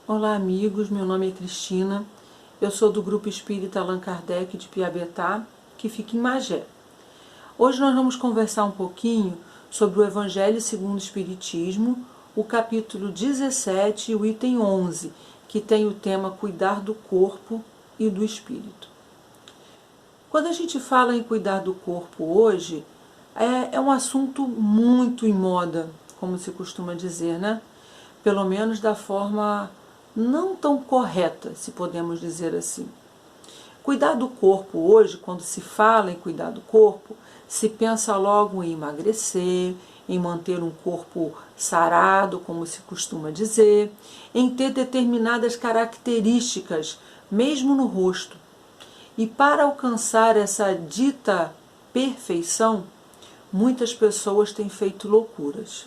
Olá amigos, meu nome é Cristina, eu sou do Grupo Espírita Allan Kardec de Piabetá, que fica em Magé. Hoje nós vamos conversar um pouquinho sobre o Evangelho segundo o Espiritismo, o capítulo 17 e o item 11, que tem o tema Cuidar do Corpo e do Espírito. Quando a gente fala em cuidar do corpo hoje, é um assunto muito em moda, como se costuma dizer, né? Pelo menos da forma não tão correta, se podemos dizer assim. Cuidar do corpo hoje, quando se fala em cuidar do corpo, se pensa logo em emagrecer, em manter um corpo sarado, como se costuma dizer, em ter determinadas características, mesmo no rosto. E para alcançar essa dita perfeição, muitas pessoas têm feito loucuras.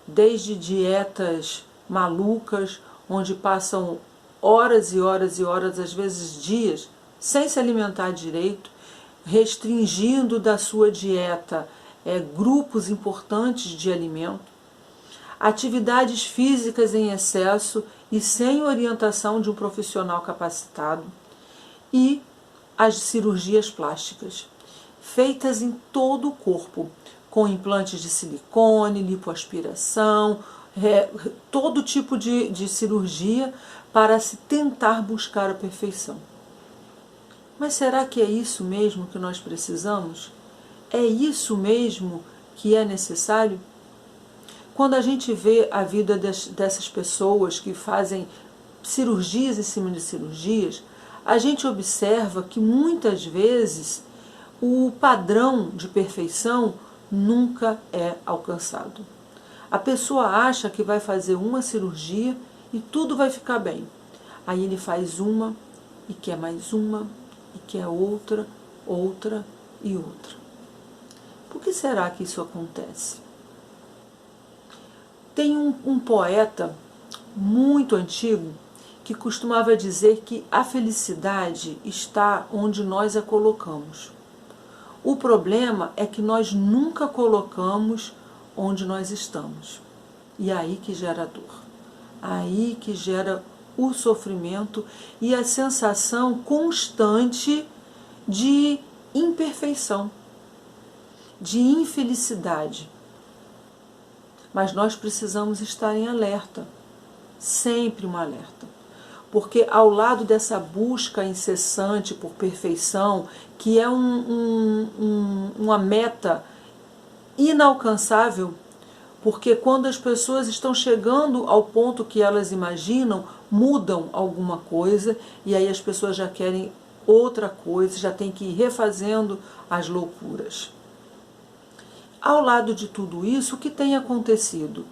Desde dietas malucas, onde passam horas e horas e horas, às vezes dias, sem se alimentar direito, restringindo da sua dieta grupos importantes de alimento, atividades físicas em excesso e sem orientação de um profissional capacitado, e as cirurgias plásticas, feitas em todo o corpo, com implantes de silicone, lipoaspiração, todo tipo de cirurgia para se tentar buscar a perfeição. Mas será que é isso mesmo que nós precisamos? É isso mesmo que é necessário? Quando a gente vê a vida dessas pessoas que fazem cirurgias em cima de cirurgias, a gente observa que muitas vezes o padrão de perfeição nunca é alcançado. A pessoa acha que vai fazer uma cirurgia e tudo vai ficar bem. Aí ele faz uma e quer mais uma e quer outra, outra e outra. Por que será que isso acontece? Tem um poeta muito antigo que costumava dizer que a felicidade está onde nós a colocamos. O problema é que nós nunca colocamos onde nós estamos. E é aí que gera a dor. Aí que gera o sofrimento e a sensação constante de imperfeição, de infelicidade. Mas nós precisamos estar em alerta, sempre um alerta. Porque ao lado dessa busca incessante por perfeição, que é uma meta inalcançável, porque quando as pessoas estão chegando ao ponto que elas imaginam, mudam alguma coisa, e aí as pessoas já querem outra coisa, já tem que ir refazendo as loucuras. Ao lado de tudo isso, o que tem acontecido?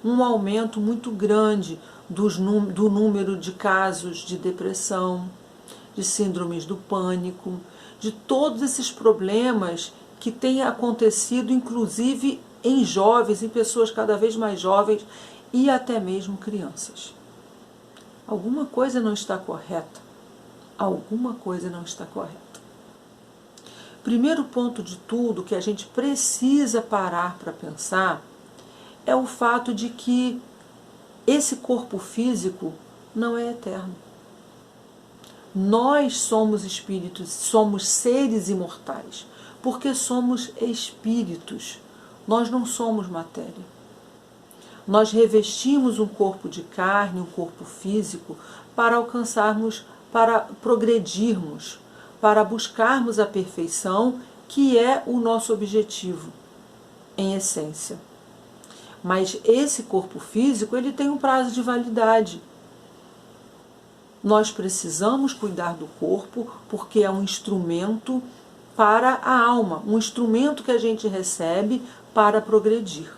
Um aumento muito grande do número de casos de depressão, de síndromes do pânico, de todos esses problemas que têm acontecido, inclusive em jovens, em pessoas cada vez mais jovens e até mesmo crianças. Alguma coisa não está correta. Alguma coisa não está correta. Primeiro ponto de tudo que a gente precisa parar para pensar é o fato de que esse corpo físico não é eterno. Nós somos espíritos, somos seres imortais, porque somos espíritos. Nós não somos matéria. Nós revestimos um corpo de carne, um corpo físico, para alcançarmos, para progredirmos, para buscarmos a perfeição, que é o nosso objetivo, em essência. Mas esse corpo físico, ele tem um prazo de validade. Nós precisamos cuidar do corpo porque é um instrumento para a alma, um instrumento que a gente recebe para progredir.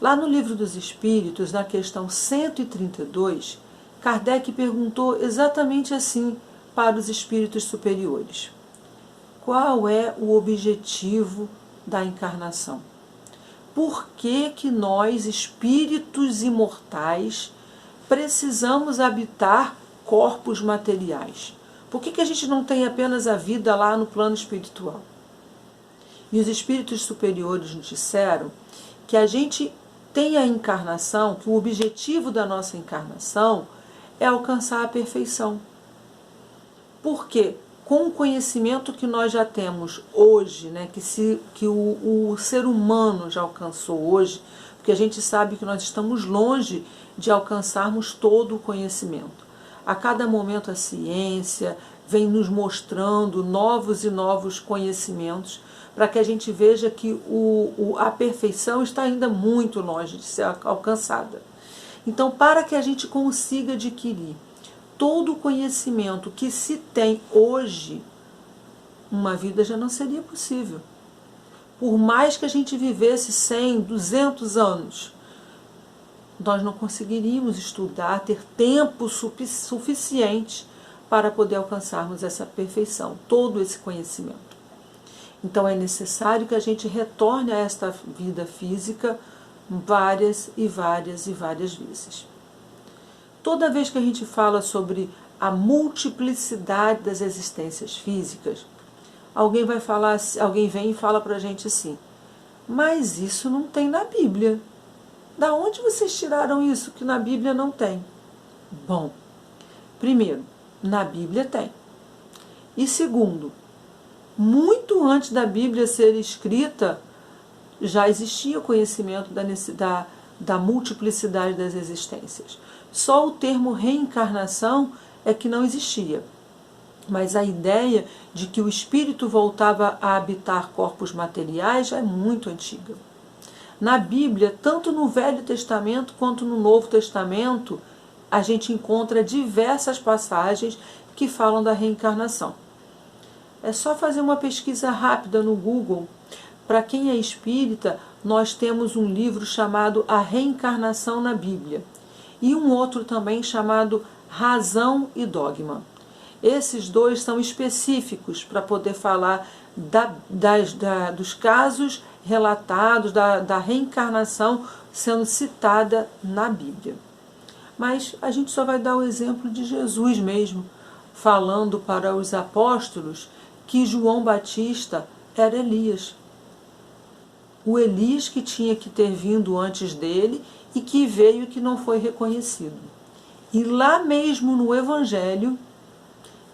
Lá no Livro dos Espíritos, na questão 132, Kardec perguntou exatamente assim para os espíritos superiores: qual é o objetivo da encarnação? Por que nós, espíritos imortais, precisamos habitar corpos materiais? Por que a gente não tem apenas a vida lá no plano espiritual? E os espíritos superiores nos disseram que a gente tem a encarnação, que o objetivo da nossa encarnação é alcançar a perfeição. Por quê? Com o conhecimento que nós já temos hoje, né, que o ser humano já alcançou hoje, porque a gente sabe que nós estamos longe de alcançarmos todo o conhecimento. A cada momento a ciência vem nos mostrando novos e novos conhecimentos para que a gente veja que a perfeição está ainda muito longe de ser alcançada. Então, para que a gente consiga adquirir todo o conhecimento que se tem hoje, uma vida já não seria possível. Por mais que a gente vivesse 100, 200 anos, nós não conseguiríamos estudar, ter tempo suficiente para poder alcançarmos essa perfeição, todo esse conhecimento. Então é necessário que a gente retorne a esta vida física várias e várias e várias vezes. Toda vez que a gente fala sobre a multiplicidade das existências físicas, alguém vem e fala para a gente assim: mas isso não tem na Bíblia. Da onde vocês tiraram isso que na Bíblia não tem? Bom, primeiro, na Bíblia tem. E segundo, muito antes da Bíblia ser escrita, já existia o conhecimento da multiplicidade das existências. Só o termo reencarnação é que não existia. Mas a ideia de que o espírito voltava a habitar corpos materiais já é muito antiga. Na Bíblia, tanto no Velho Testamento quanto no Novo Testamento, a gente encontra diversas passagens que falam da reencarnação. É só fazer uma pesquisa rápida no Google. Para quem é espírita, nós temos um livro chamado A Reencarnação na Bíblia e um outro também chamado Razão e Dogma. Esses dois são específicos para poder falar dos casos relatados, da reencarnação sendo citada na Bíblia. Mas a gente só vai dar o exemplo de Jesus mesmo, falando para os apóstolos que João Batista era Elias. O Elias que tinha que ter vindo antes dele e que veio e que não foi reconhecido. E lá mesmo no Evangelho,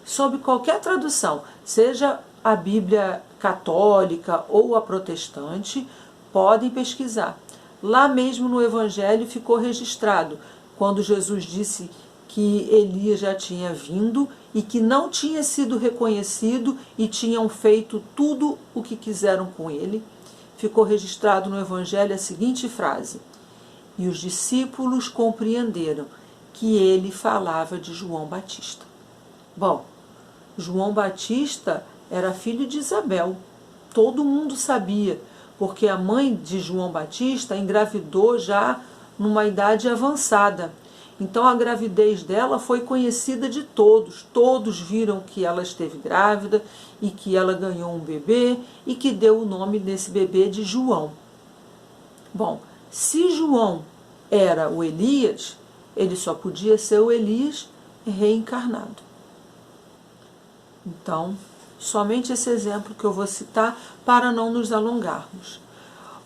sob qualquer tradução, seja a Bíblia católica ou a protestante, podem pesquisar. Lá mesmo no Evangelho ficou registrado quando Jesus disse que Elias já tinha vindo e que não tinha sido reconhecido e tinham feito tudo o que quiseram com ele. Ficou registrado no Evangelho a seguinte frase: e os discípulos compreenderam que ele falava de João Batista. Bom, João Batista era filho de Isabel. Todo mundo sabia, porque a mãe de João Batista engravidou já numa idade avançada. Então a gravidez dela foi conhecida de todos. Todos viram que ela esteve grávida e que ela ganhou um bebê e que deu o nome desse bebê de João. Bom, se João era o Elias, ele só podia ser o Elias reencarnado. Então, somente esse exemplo que eu vou citar para não nos alongarmos.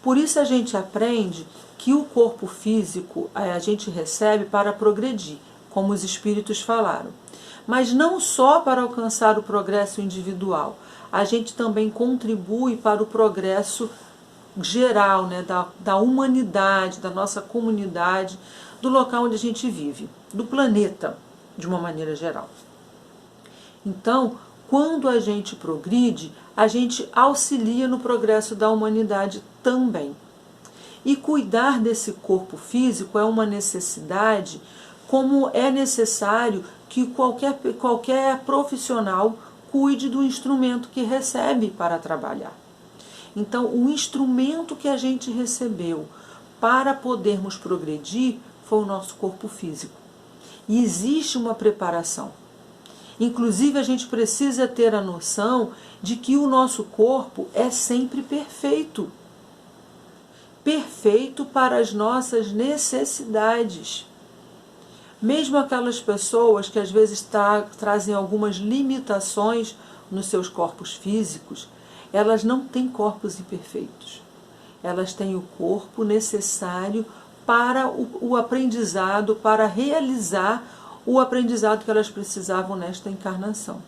Por isso a gente aprende que o corpo físico a gente recebe para progredir, como os espíritos falaram. Mas não só para alcançar o progresso individual, a gente também contribui para o progresso geral, né, da humanidade, da nossa comunidade, do local onde a gente vive, do planeta, de uma maneira geral. Então, quando a gente progride, a gente auxilia no progresso da humanidade também. E cuidar desse corpo físico é uma necessidade, como é necessário que qualquer profissional cuide do instrumento que recebe para trabalhar. Então, o instrumento que a gente recebeu para podermos progredir foi o nosso corpo físico. E existe uma preparação. Inclusive, a gente precisa ter a noção de que o nosso corpo é sempre perfeito. Perfeito para as nossas necessidades. Mesmo aquelas pessoas que às vezes trazem algumas limitações nos seus corpos físicos, elas não têm corpos imperfeitos. Elas têm o corpo necessário para o aprendizado, para realizar o aprendizado que elas precisavam nesta encarnação.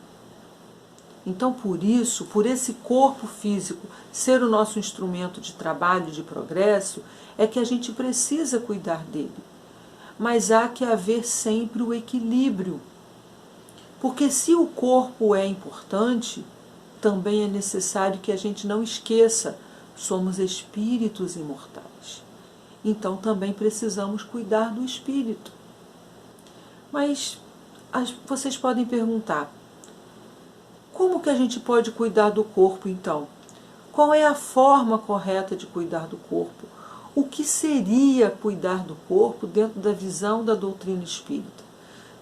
Então, por isso, por esse corpo físico ser o nosso instrumento de trabalho, de progresso, é que a gente precisa cuidar dele. Mas há que haver sempre o equilíbrio. Porque se o corpo é importante, também é necessário que a gente não esqueça, somos espíritos imortais. Então também precisamos cuidar do espírito. Mas vocês podem perguntar, como que a gente pode cuidar do corpo então? Qual é a forma correta de cuidar do corpo? O que seria cuidar do corpo dentro da visão da doutrina espírita?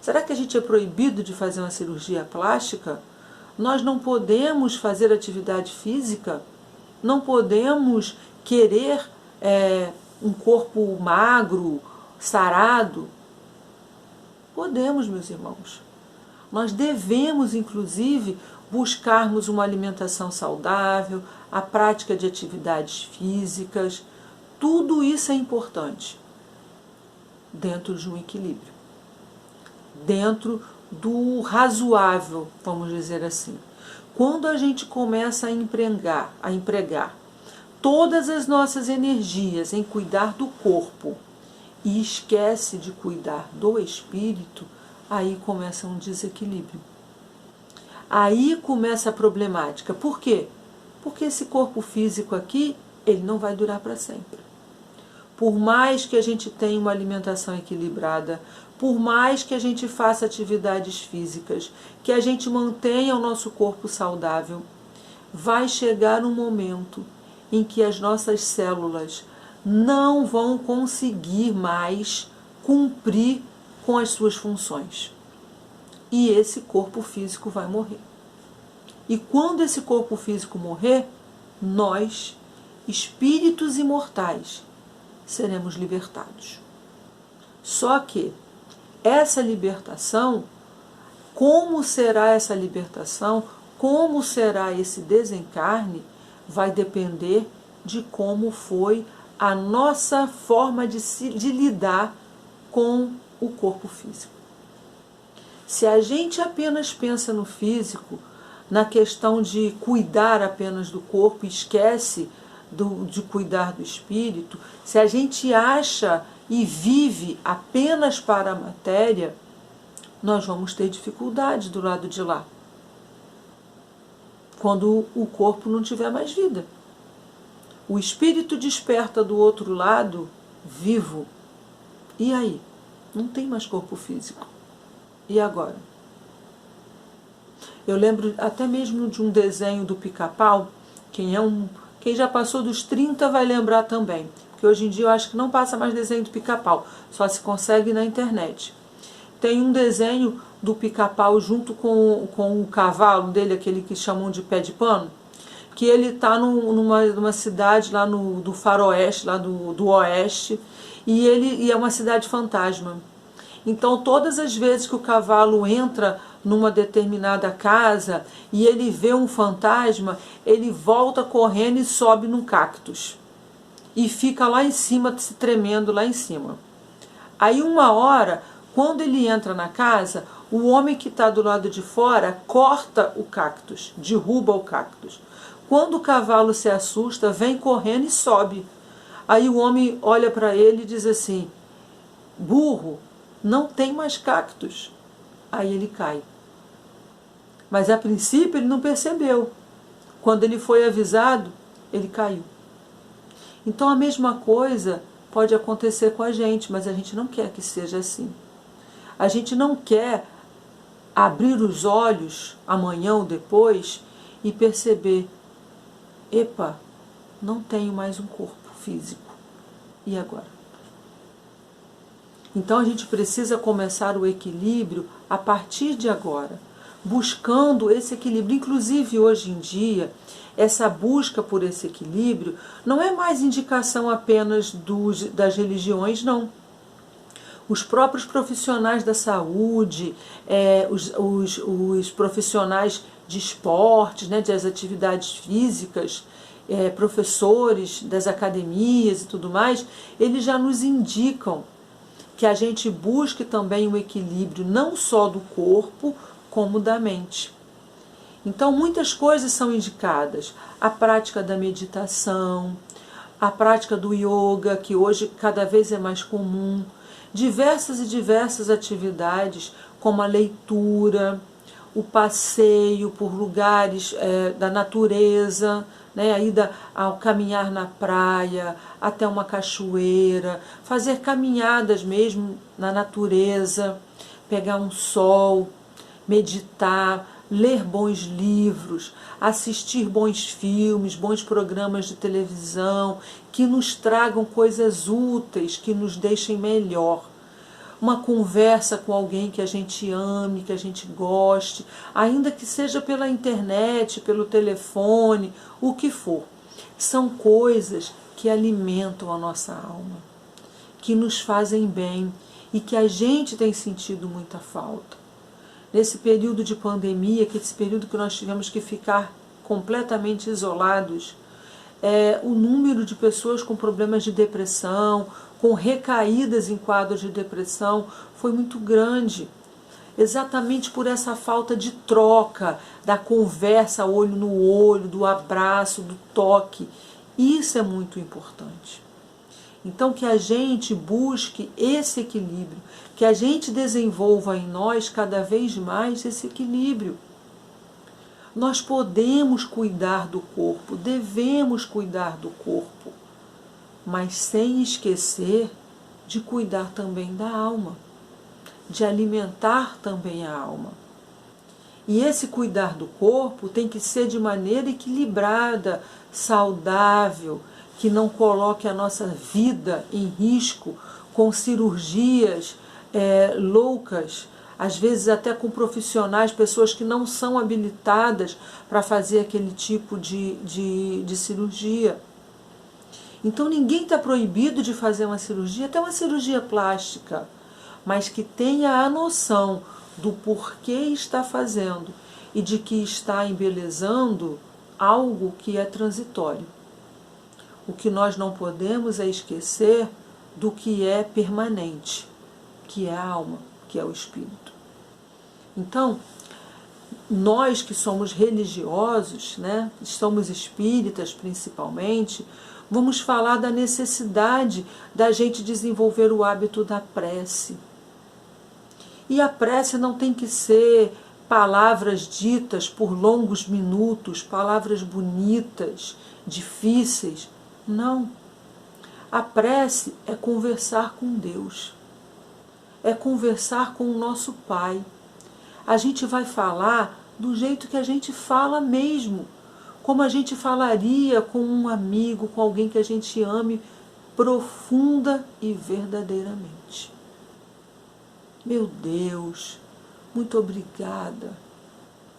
Será que a gente é proibido de fazer uma cirurgia plástica? Nós não podemos fazer atividade física? Não podemos querer um corpo magro, sarado? Podemos, meus irmãos. Nós devemos, inclusive, buscarmos uma alimentação saudável, a prática de atividades físicas. Tudo isso é importante dentro de um equilíbrio, dentro do razoável, vamos dizer assim. Quando a gente começa a empregar todas as nossas energias em cuidar do corpo e esquece de cuidar do espírito, aí começa um desequilíbrio. Aí começa a problemática. Por quê? Porque esse corpo físico aqui, ele não vai durar para sempre. Por mais que a gente tenha uma alimentação equilibrada, por mais que a gente faça atividades físicas, que a gente mantenha o nosso corpo saudável, vai chegar um momento em que as nossas células não vão conseguir mais cumprir com as suas funções. E esse corpo físico vai morrer. E quando esse corpo físico morrer, nós, espíritos imortais, seremos libertados. Só que essa libertação, como será essa libertação, como será esse desencarne, vai depender de como foi a nossa forma de lidar com o corpo físico. Se a gente apenas pensa no físico, na questão de cuidar apenas do corpo e esquece de cuidar do espírito, se a gente acha e vive apenas para a matéria, nós vamos ter dificuldade do lado de lá, quando o corpo não tiver mais vida. O espírito desperta do outro lado vivo. E aí? Não tem mais corpo físico. E agora? Eu lembro até mesmo de um desenho do Pica-Pau. Quem já passou dos 30 vai lembrar também. Porque hoje em dia eu acho que não passa mais desenho do Pica-Pau. Só se consegue na internet. Tem um desenho do Pica-Pau junto com o cavalo dele, aquele que chamam de pé de pano, que ele está numa cidade lá do faroeste, lá do oeste, e é uma cidade fantasma. Então, todas as vezes que o cavalo entra numa determinada casa e ele vê um fantasma, ele volta correndo e sobe num cactus. E fica lá em cima, se tremendo lá em cima. Aí, uma hora, quando ele entra na casa, o homem que está do lado de fora corta o cactus, derruba o cactus. Quando o cavalo se assusta, vem correndo e sobe. Aí o homem olha para ele e diz assim: burro, não tem mais cactus. Aí ele cai. Mas a princípio ele não percebeu. Quando ele foi avisado, ele caiu. Então a mesma coisa pode acontecer com a gente, mas a gente não quer que seja assim. A gente não quer abrir os olhos amanhã ou depois e perceber: epa, não tenho mais um corpo físico. E agora? Então a gente precisa começar o equilíbrio a partir de agora, buscando esse equilíbrio. Inclusive hoje em dia, essa busca por esse equilíbrio não é mais indicação apenas das religiões, não. Os próprios profissionais da saúde, os profissionais de esportes, das atividades físicas, professores das academias e tudo mais, eles já nos indicam que a gente busque também o equilíbrio não só do corpo, como da mente. Então, muitas coisas são indicadas. A prática da meditação, a prática do yoga, que hoje cada vez é mais comum, diversas e diversas atividades, como a leitura, o passeio por lugares da natureza, né, a ida ao caminhar na praia, até uma cachoeira, fazer caminhadas mesmo na natureza, pegar um sol, meditar, ler bons livros, assistir bons filmes, bons programas de televisão, que nos tragam coisas úteis, que nos deixem melhor. Uma conversa com alguém que a gente ame, que a gente goste, ainda que seja pela internet, pelo telefone, o que for. São coisas que alimentam a nossa alma, que nos fazem bem e que a gente tem sentido muita falta. Nesse período de pandemia, que esse período que nós tivemos que ficar completamente isolados, o número de pessoas com problemas de depressão, com recaídas em quadros de depressão, foi muito grande. Exatamente por essa falta de troca, da conversa olho no olho, do abraço, do toque. Isso é muito importante. Então, que a gente busque esse equilíbrio, que a gente desenvolva em nós cada vez mais esse equilíbrio. Nós podemos cuidar do corpo, devemos cuidar do corpo, mas sem esquecer de cuidar também da alma, de alimentar também a alma. E esse cuidar do corpo tem que ser de maneira equilibrada, saudável, que não coloque a nossa vida em risco com cirurgias loucas, às vezes até com profissionais, pessoas que não são habilitadas para fazer aquele tipo de cirurgia. Então ninguém está proibido de fazer uma cirurgia, até uma cirurgia plástica, mas que tenha a noção do porquê está fazendo e de que está embelezando algo que é transitório. O que nós não podemos é esquecer do que é permanente, que é a alma, que é o espírito. Então, nós que somos religiosos, né, somos espíritas principalmente, vamos falar da necessidade da gente desenvolver o hábito da prece. E a prece não tem que ser palavras ditas por longos minutos, palavras bonitas, difíceis. Não. A prece é conversar com Deus. É conversar com o nosso Pai. A gente vai falar do jeito que a gente fala mesmo, como a gente falaria com um amigo, com alguém que a gente ame profunda e verdadeiramente. Meu Deus, muito obrigada.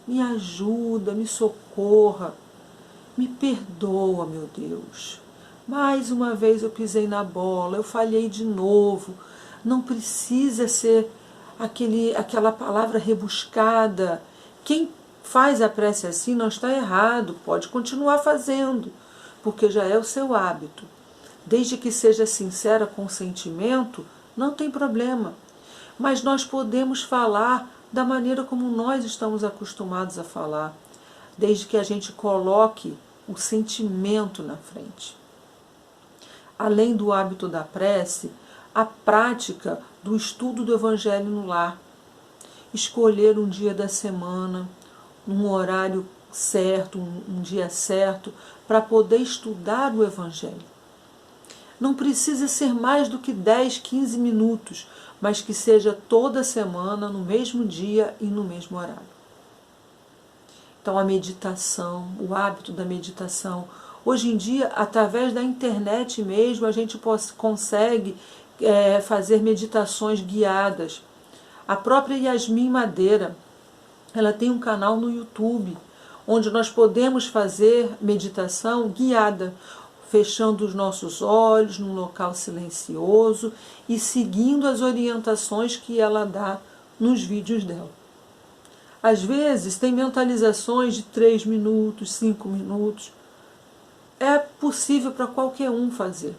Me ajuda, me socorra, me perdoa, meu Deus. Mais uma vez eu pisei na bola, eu falhei de novo. Não precisa ser aquela palavra rebuscada. Quem faz a prece assim não está errado, pode continuar fazendo, porque já é o seu hábito. Desde que seja sincera com o sentimento, não tem problema. Mas nós podemos falar da maneira como nós estamos acostumados a falar, desde que a gente coloque o sentimento na frente. Além do hábito da prece, a prática do estudo do Evangelho no lar. Escolher um dia da semana, um horário certo, um dia certo, para poder estudar o Evangelho. Não precisa ser mais do que 10, 15 minutos, mas que seja toda semana, no mesmo dia e no mesmo horário. Então a meditação, o hábito da meditação. Hoje em dia, através da internet mesmo, a gente consegue fazer meditações guiadas. A própria Yasmin Madeira, ela tem um canal no YouTube, onde nós podemos fazer meditação guiada, fechando os nossos olhos num local silencioso e seguindo as orientações que ela dá nos vídeos dela. Às vezes tem mentalizações de 3 minutos, 5 minutos. é possível para qualquer um fazer.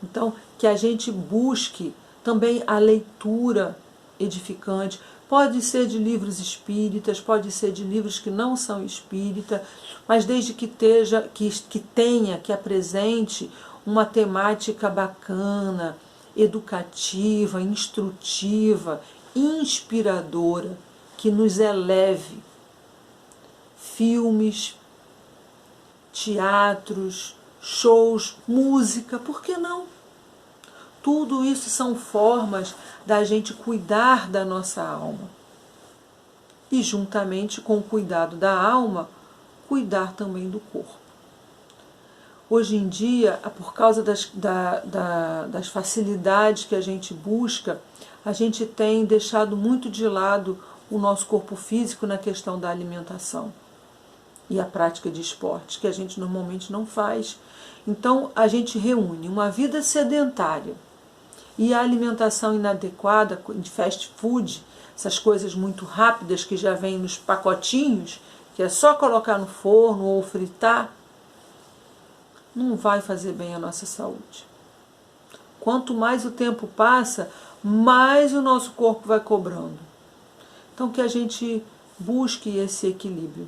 Então, que a gente busque também a leitura edificante. Pode ser de livros espíritas, pode ser de livros que não são espíritas, mas desde que que apresente uma temática bacana, educativa, instrutiva, inspiradora, que nos eleve. Filmes, teatros, shows, música, por que não? Tudo isso são formas da gente cuidar da nossa alma. E juntamente com o cuidado da alma, cuidar também do corpo. Hoje em dia, por causa das facilidades que a gente busca, a gente tem deixado muito de lado o nosso corpo físico na questão da alimentação e a prática de esportes, que a gente normalmente não faz. Então, a gente reúne uma vida sedentária e a alimentação inadequada, de fast food, essas coisas muito rápidas que já vêm nos pacotinhos, que é só colocar no forno ou fritar, não vai fazer bem à nossa saúde. Quanto mais o tempo passa, mais o nosso corpo vai cobrando. Então, que a gente busque esse equilíbrio,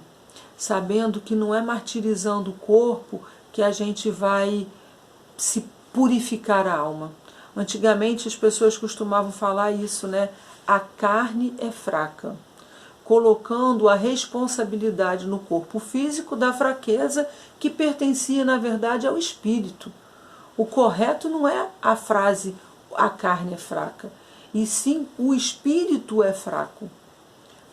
sabendo que não é martirizando o corpo que a gente vai se purificar a alma. Antigamente as pessoas costumavam falar isso, né? A carne é fraca, colocando a responsabilidade no corpo físico da fraqueza que pertencia, na verdade, ao espírito. O correto não é a frase a carne é fraca, e sim o espírito é fraco.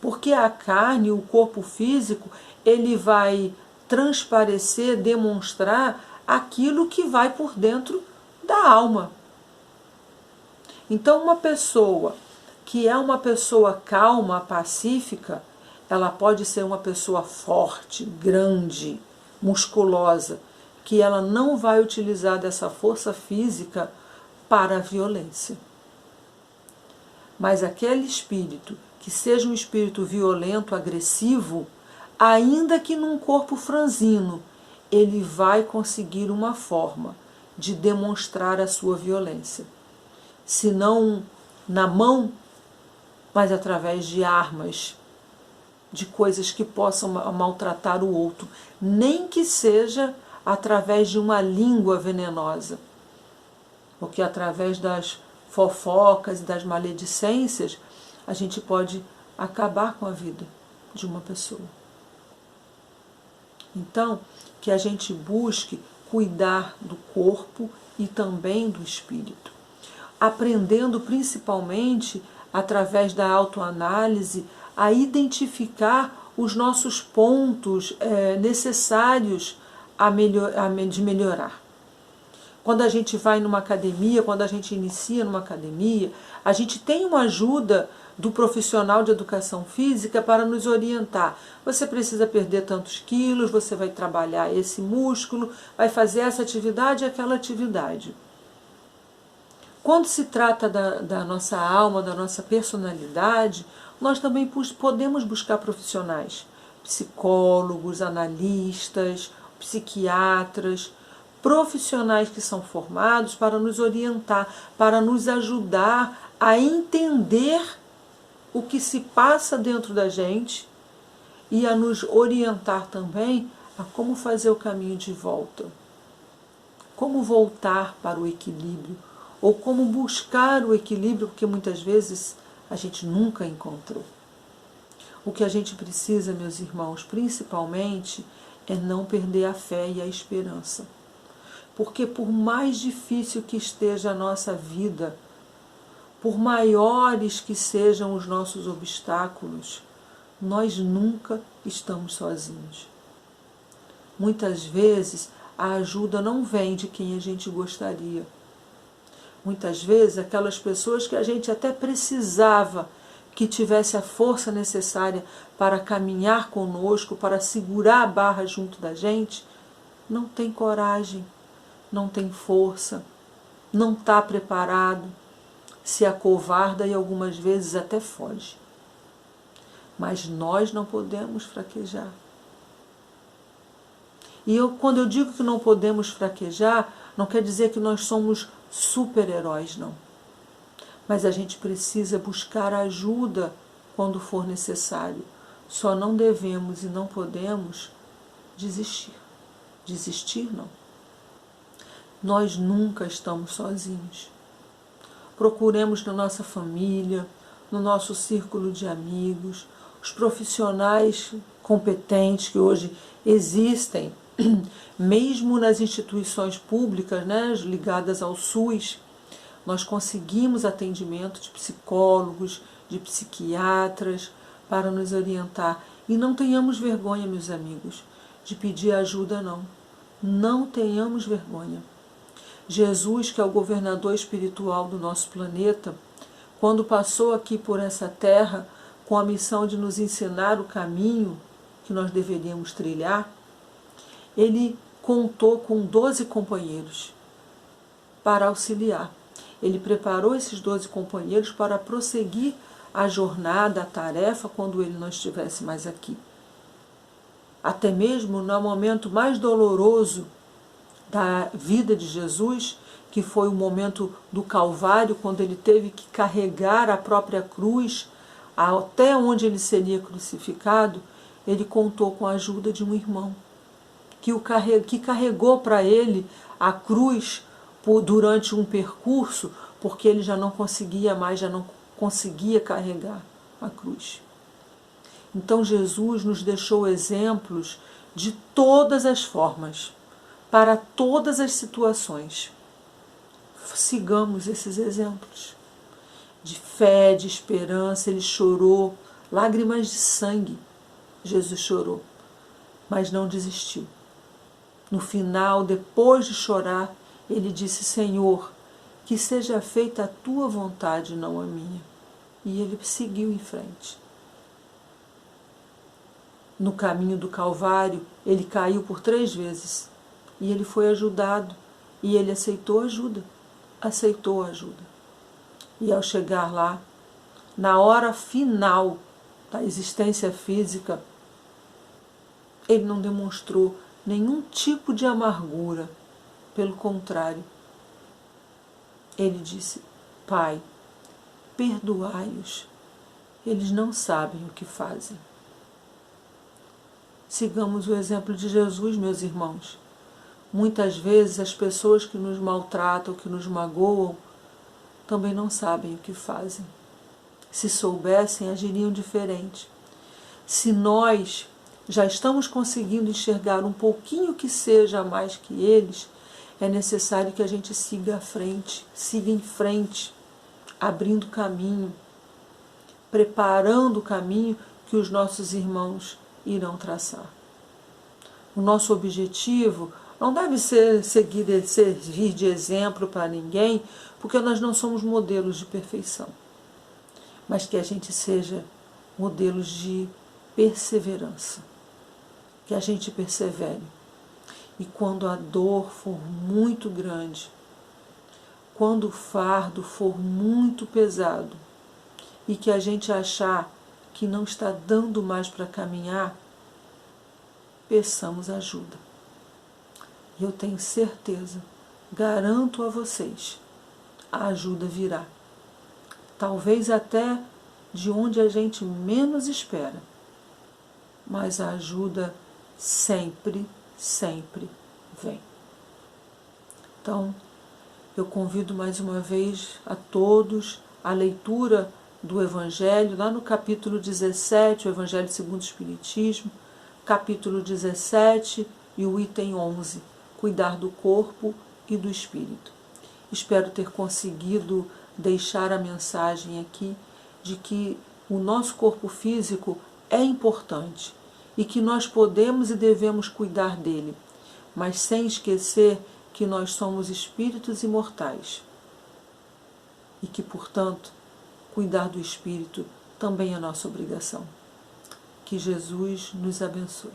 Porque a carne, o corpo físico, ele vai transparecer, demonstrar aquilo que vai por dentro da alma. Então, uma pessoa que é uma pessoa calma, pacífica, ela pode ser uma pessoa forte, grande, musculosa, que ela não vai utilizar dessa força física para a violência. Mas aquele espírito que seja um espírito violento, agressivo, ainda que num corpo franzino, ele vai conseguir uma forma de demonstrar a sua violência. Se não na mão, mas através de armas, de coisas que possam maltratar o outro, nem que seja através de uma língua venenosa, porque através das fofocas e das maledicências, a gente pode acabar com a vida de uma pessoa. Então, que a gente busque cuidar do corpo e também do espírito, aprendendo principalmente, através da autoanálise, a identificar os nossos pontos necessários de melhorar. Quando a gente vai numa academia, quando a gente inicia numa academia, a gente tem uma ajuda do profissional de educação física para nos orientar. Você precisa perder tantos quilos, você vai trabalhar esse músculo, vai fazer essa atividade e aquela atividade. Quando se trata da nossa alma, da nossa personalidade, nós também podemos buscar profissionais, psicólogos, analistas, psiquiatras, profissionais que são formados para nos orientar, para nos ajudar a entender o que se passa dentro da gente e a nos orientar também a como fazer o caminho de volta, como voltar para o equilíbrio, ou como buscar o equilíbrio, porque muitas vezes a gente nunca encontrou. O que a gente precisa, meus irmãos, principalmente, é não perder a fé e a esperança. Porque por mais difícil que esteja a nossa vida, por maiores que sejam os nossos obstáculos, nós nunca estamos sozinhos. Muitas vezes a ajuda não vem de quem a gente gostaria. Muitas vezes aquelas pessoas que a gente até precisava que tivesse a força necessária para caminhar conosco, para segurar a barra junto da gente, não tem coragem, não tem força, não está preparado, se acovarda e algumas vezes até foge. Mas nós não podemos fraquejar. E quando eu digo que não podemos fraquejar, não quer dizer que nós somos super-heróis, não. Mas a gente precisa buscar ajuda quando for necessário. Só não devemos e não podemos desistir. Desistir, não. Nós nunca estamos sozinhos. Procuremos na nossa família, no nosso círculo de amigos, os profissionais competentes que hoje existem, mesmo nas instituições públicas, né, ligadas ao SUS, nós conseguimos atendimento de psicólogos, de psiquiatras, para nos orientar. E não tenhamos vergonha, meus amigos, de pedir ajuda, não. Não tenhamos vergonha. Jesus, que é o governador espiritual do nosso planeta, quando passou aqui por essa terra com a missão de nos ensinar o caminho que nós deveríamos trilhar, ele contou com 12 companheiros para auxiliar. Ele preparou esses 12 companheiros para prosseguir a jornada, a tarefa, quando ele não estivesse mais aqui. Até mesmo no momento mais doloroso da vida de Jesus, que foi o momento do Calvário, quando ele teve que carregar a própria cruz até onde ele seria crucificado, ele contou com a ajuda de um irmão, que carregou para ele a cruz durante um percurso, porque ele já não conseguia mais, já não conseguia carregar a cruz. Então Jesus nos deixou exemplos de todas as formas, para todas as situações. Sigamos esses exemplos de fé, de esperança. Ele chorou, lágrimas de sangue. Jesus chorou, mas não desistiu. No final, depois de chorar, ele disse: Senhor, que seja feita a tua vontade, não a minha. E ele seguiu em frente. No caminho do Calvário, ele caiu por 3 vezes. E ele foi ajudado. E ele aceitou ajuda. Aceitou ajuda. E ao chegar lá, na hora final da existência física, ele não demonstrou nenhum tipo de amargura. Pelo contrário, ele disse: Pai, perdoai-os. Eles não sabem o que fazem. Sigamos o exemplo de Jesus, meus irmãos. Muitas vezes as pessoas que nos maltratam, que nos magoam, também não sabem o que fazem. Se soubessem, agiriam diferente. Se nós já estamos conseguindo enxergar um pouquinho que seja mais que eles, é necessário que a gente siga à frente, siga em frente, abrindo caminho, preparando o caminho que os nossos irmãos irão traçar. O nosso objetivo não deve ser servir de exemplo para ninguém, porque nós não somos modelos de perfeição, mas que a gente seja modelos de perseverança, que a gente persevere. E quando a dor for muito grande, quando o fardo for muito pesado, e que a gente achar que não está dando mais para caminhar, peçamos ajuda. E eu tenho certeza, garanto a vocês, a ajuda virá. Talvez até de onde a gente menos espera. Mas a ajuda sempre, sempre vem. Então, eu convido mais uma vez a todos a leitura do Evangelho, lá no capítulo 17, o Evangelho segundo o Espiritismo, capítulo 17 e o item 11, cuidar do corpo e do espírito. Espero ter conseguido deixar a mensagem aqui de que o nosso corpo físico é importante e que nós podemos e devemos cuidar dele, mas sem esquecer que nós somos espíritos imortais e que, portanto, cuidar do espírito também é nossa obrigação. Que Jesus nos abençoe.